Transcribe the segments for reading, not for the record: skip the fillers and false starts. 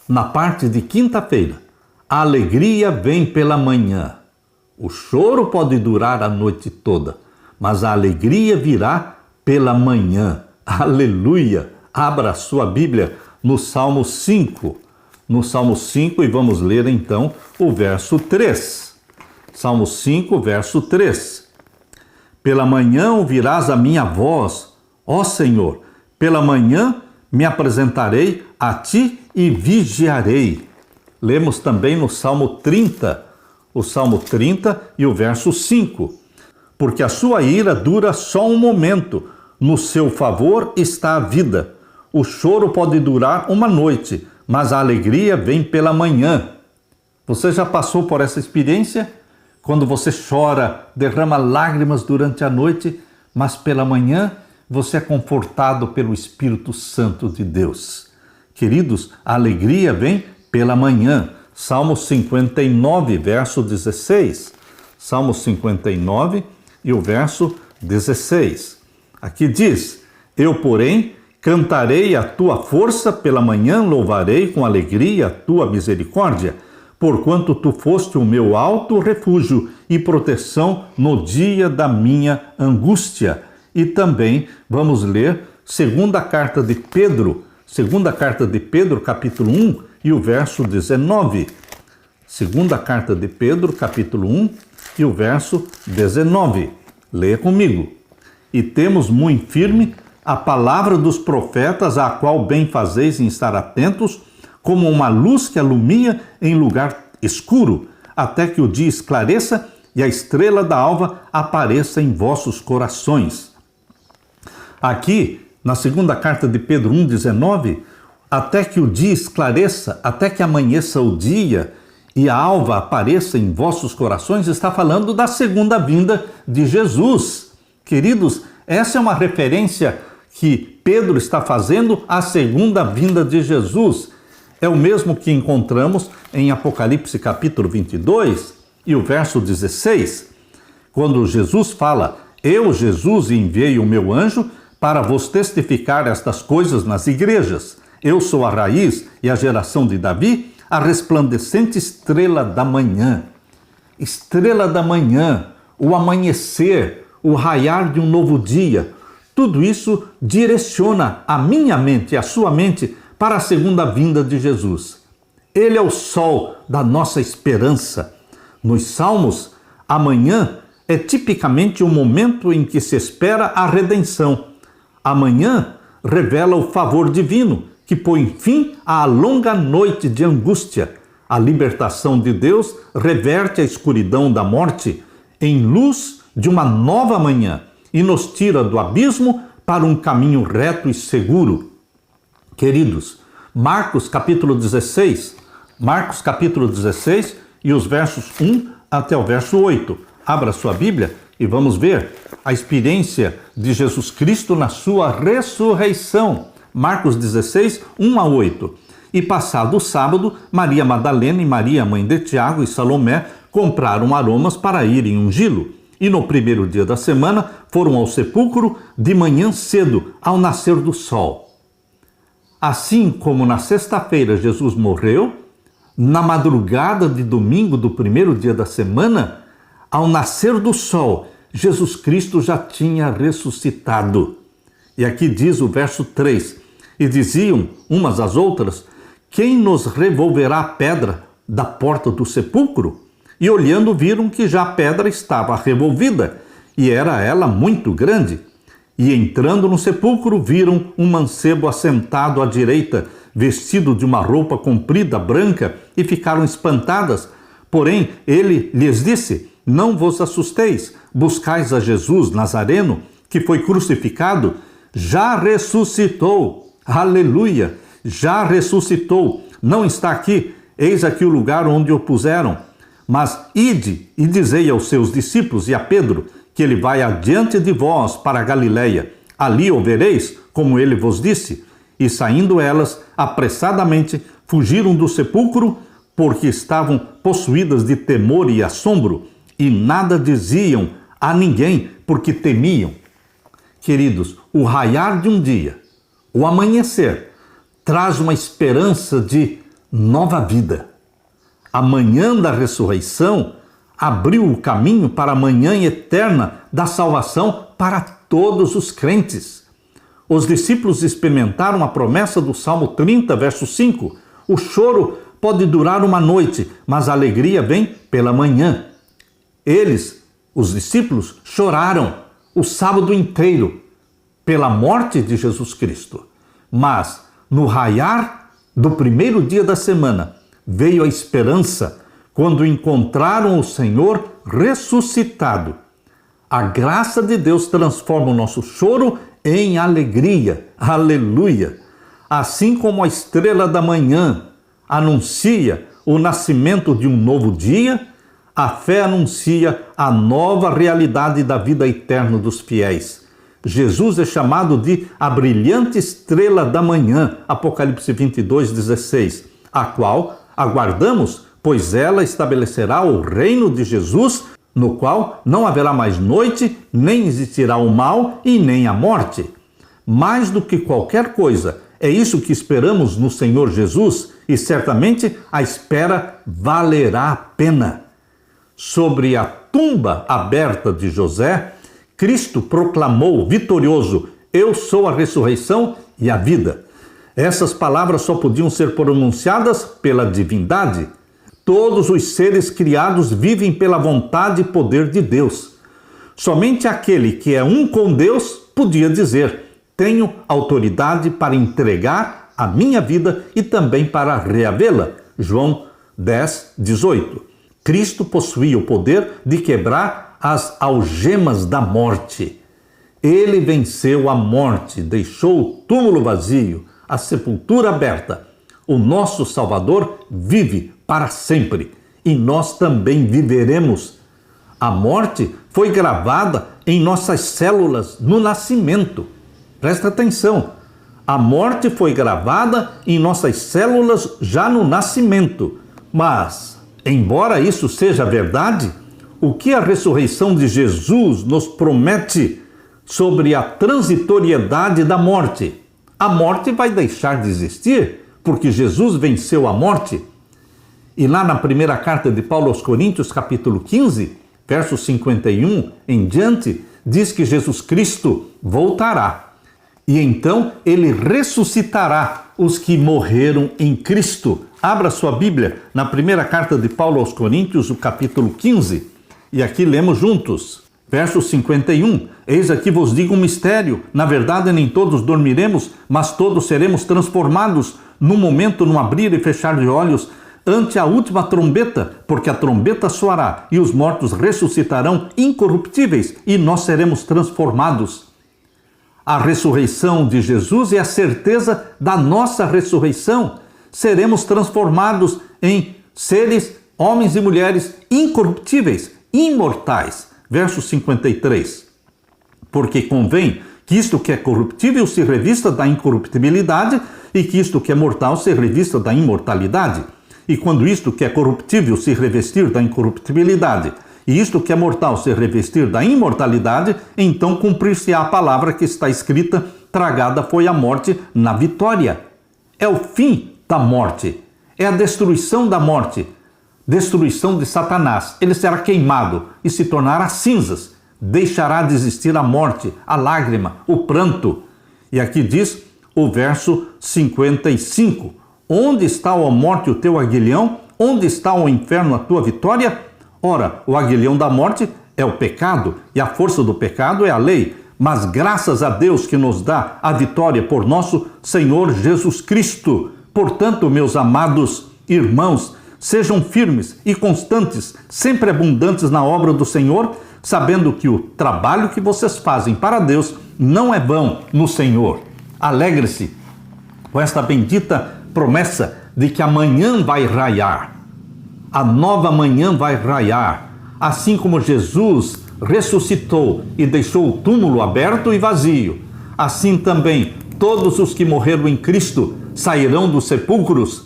na parte de quinta-feira. A alegria vem pela manhã. O choro pode durar a noite toda, mas a alegria virá pela manhã. Aleluia! Abra a sua Bíblia no Salmo 5. No Salmo 5 e vamos ler então o verso 3. Salmo 5, verso 3. Pela manhã ouvirás a minha voz, ó Senhor, pela manhã me apresentarei a ti e vigiarei. Lemos também no Salmo 30, o Salmo 30 e o verso 5. Porque a sua ira dura só um momento, no seu favor está a vida. O choro pode durar uma noite, mas a alegria vem pela manhã. Você já passou por essa experiência? Quando você chora, derrama lágrimas durante a noite, mas pela manhã você é confortado pelo Espírito Santo de Deus. Queridos, a alegria vem pela manhã. Salmo 59, verso 16. Salmo 59 e o verso 16. Aqui diz: eu, porém, cantarei a tua força pela manhã, louvarei com alegria a tua misericórdia, porquanto tu foste o meu alto refúgio e proteção no dia da minha angústia. E também vamos ler segunda carta de Pedro, capítulo 1 e o verso 19. Segunda carta de Pedro, capítulo 1 e o verso 19. Leia comigo. E temos muito firme a palavra dos profetas, à qual bem fazeis em estar atentos, como uma luz que alumia em lugar escuro, até que o dia esclareça e a estrela da alva apareça em vossos corações. Aqui, na segunda carta de Pedro 1,19, até que o dia esclareça, até que amanheça o dia e a alva apareça em vossos corações, está falando da segunda vinda de Jesus. Queridos, essa é uma referência que Pedro está fazendo à segunda vinda de Jesus. É o mesmo que encontramos em Apocalipse capítulo 22 e o verso 16, quando Jesus fala: eu, Jesus, enviei o meu anjo para vos testificar estas coisas nas igrejas. Eu sou a raiz e a geração de Davi, a resplandecente estrela da manhã. Estrela da manhã, o amanhecer, o raiar de um novo dia. Tudo isso direciona a minha mente e a sua mente para a segunda vinda de Jesus. Ele é o sol da nossa esperança. Nos Salmos, amanhã é tipicamente o momento em que se espera a redenção. Amanhã revela o favor divino, que põe fim à longa noite de angústia. A libertação de Deus reverte a escuridão da morte em luz de uma nova manhã e nos tira do abismo para um caminho reto e seguro. Queridos, Marcos capítulo 16 e os versos 1 até o verso 8. Abra sua Bíblia e vamos ver a experiência de Jesus Cristo na sua ressurreição. Marcos 16, 1 a 8. E passado o sábado, Maria Madalena e Maria, mãe de Tiago e Salomé, compraram aromas para irem ungí-lo. E no primeiro dia da semana foram ao sepulcro de manhã cedo, ao nascer do sol. Assim como na sexta-feira Jesus morreu, na madrugada de domingo do primeiro dia da semana, ao nascer do sol, Jesus Cristo já tinha ressuscitado. E aqui diz o verso 3, e diziam umas às outras: quem nos revolverá a pedra da porta do sepulcro? E olhando viram que já a pedra estava revolvida, e era ela muito grande. E entrando no sepulcro viram um mancebo assentado à direita, vestido de uma roupa comprida branca, e ficaram espantadas. Porém ele lhes disse: não vos assusteis, buscais a Jesus Nazareno, que foi crucificado, já ressuscitou. Aleluia! Já ressuscitou, não está aqui, eis aqui o lugar onde o puseram. Mas ide e dizei aos seus discípulos e a Pedro que ele vai adiante de vós para a Galileia. Ali o vereis, como ele vos disse. E saindo elas, apressadamente, fugiram do sepulcro, porque estavam possuídas de temor e assombro, e nada diziam a ninguém, porque temiam. Queridos, o raiar de um dia, o amanhecer, traz uma esperança de nova vida. A manhã da ressurreição abriu o caminho para a manhã eterna da salvação para todos os crentes. Os discípulos experimentaram a promessa do Salmo 30, verso 5. O choro pode durar uma noite, mas a alegria vem pela manhã. Eles, os discípulos, choraram o sábado inteiro pela morte de Jesus Cristo. Mas no raiar do primeiro dia da semana veio a esperança quando encontraram o Senhor ressuscitado. A graça de Deus transforma o nosso choro em alegria. Aleluia! Assim como a estrela da manhã anuncia o nascimento de um novo dia, a fé anuncia a nova realidade da vida eterna dos fiéis. Jesus é chamado de a brilhante estrela da manhã, Apocalipse 22, 16, a qual aguardamos, pois ela estabelecerá o reino de Jesus, no qual não haverá mais noite, nem existirá o mal e nem a morte. Mais do que qualquer coisa, é isso que esperamos no Senhor Jesus, e certamente a espera valerá a pena. Sobre a tumba aberta de José, Cristo proclamou vitorioso: eu sou a ressurreição e a vida. Essas palavras só podiam ser pronunciadas pela divindade. Todos os seres criados vivem pela vontade e poder de Deus. Somente aquele que é um com Deus podia dizer: tenho autoridade para entregar a minha vida e também para reavê-la. João 10, 18. Cristo possuía o poder de quebrar as algemas da morte. Ele venceu a morte, deixou o túmulo vazio, a sepultura aberta. O nosso Salvador vive para sempre e nós também viveremos. A morte foi gravada em nossas células no nascimento. Presta atenção. A morte foi gravada em nossas células já no nascimento. Mas, embora isso seja verdade, o que a ressurreição de Jesus nos promete sobre a transitoriedade da morte? A morte vai deixar de existir, porque Jesus venceu a morte. E lá na primeira carta de Paulo aos Coríntios, capítulo 15, verso 51 em diante, diz que Jesus Cristo voltará. E então ele ressuscitará os que morreram em Cristo. Abra sua Bíblia na primeira carta de Paulo aos Coríntios, o capítulo 15. E aqui lemos juntos. Verso 51. Eis aqui vos digo um mistério. Na verdade, nem todos dormiremos, mas todos seremos transformados num momento, num abrir e fechar de olhos, ante a última trombeta, porque a trombeta soará e os mortos ressuscitarão incorruptíveis e nós seremos transformados. A ressurreição de Jesus é a certeza da nossa ressurreição. Seremos transformados em seres, homens e mulheres incorruptíveis, imortais. Verso 53. Porque convém que isto que é corruptível se revista da incorruptibilidade e que isto que é mortal se revista da imortalidade. E quando isto que é corruptível se revestir da incorruptibilidade e isto que é mortal se revestir da imortalidade, então cumprir-se-á a palavra que está escrita: tragada foi a morte na vitória. É o fim da morte, é a destruição da morte, destruição de Satanás. Ele será queimado e se tornará cinzas. Deixará de existir a morte, a lágrima, o pranto. E aqui diz o verso 55. Onde está, ó morte, o teu aguilhão? Onde está, o inferno, a tua vitória? Ora, o aguilhão da morte é o pecado e a força do pecado é a lei. Mas graças a Deus que nos dá a vitória por nosso Senhor Jesus Cristo. Portanto, meus amados irmãos, sejam firmes e constantes, sempre abundantes na obra do Senhor, sabendo que o trabalho que vocês fazem para Deus não é vão no Senhor. Alegre-se com esta bendita promessa de que amanhã vai raiar. A nova manhã vai raiar. Assim como Jesus ressuscitou e deixou o túmulo aberto e vazio, assim também todos os que morreram em Cristo sairão dos sepulcros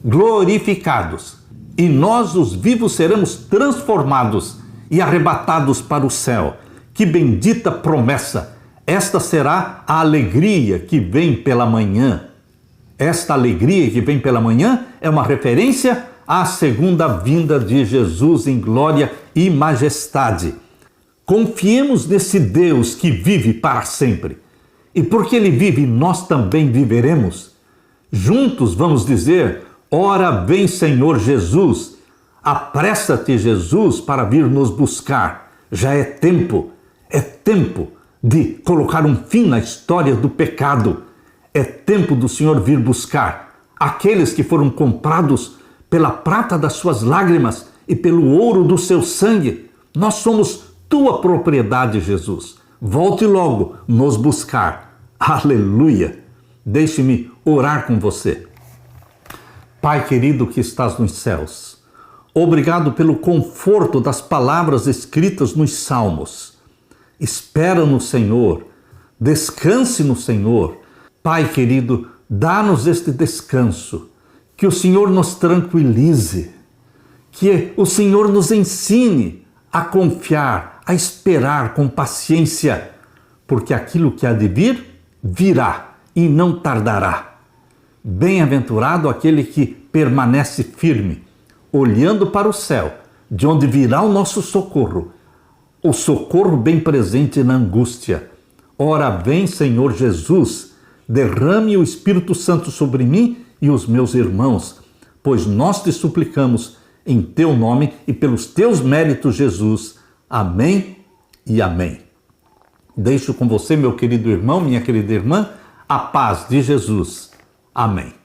glorificados. E nós, os vivos, seremos transformados e arrebatados para o céu. Que bendita promessa! Esta será a alegria que vem pela manhã. Esta alegria que vem pela manhã é uma referência à segunda vinda de Jesus em glória e majestade. Confiemos nesse Deus que vive para sempre. E porque Ele vive, nós também viveremos. Juntos vamos dizer: ora vem, Senhor Jesus. Apressa-te, Jesus, para vir nos buscar. Já é tempo de colocar um fim na história do pecado. É tempo do Senhor vir buscar aqueles que foram comprados pela prata das suas lágrimas e pelo ouro do seu sangue. Nós somos tua propriedade, Jesus. Volte logo nos buscar. Aleluia! Deixe-me orar com você. Pai querido que estás nos céus, obrigado pelo conforto das palavras escritas nos Salmos. Espera no Senhor, descanse no Senhor. Pai querido, dá-nos este descanso, que o Senhor nos tranquilize, que o Senhor nos ensine a confiar, a esperar com paciência, porque aquilo que há de vir, virá e não tardará. Bem-aventurado aquele que permanece firme, olhando para o céu, de onde virá o nosso socorro, o socorro bem presente na angústia. Ora vem, Senhor Jesus, derrame o Espírito Santo sobre mim e os meus irmãos, pois nós te suplicamos em teu nome e pelos teus méritos, Jesus. Amém e amém. Deixo com você, meu querido irmão, minha querida irmã, a paz de Jesus. Amém.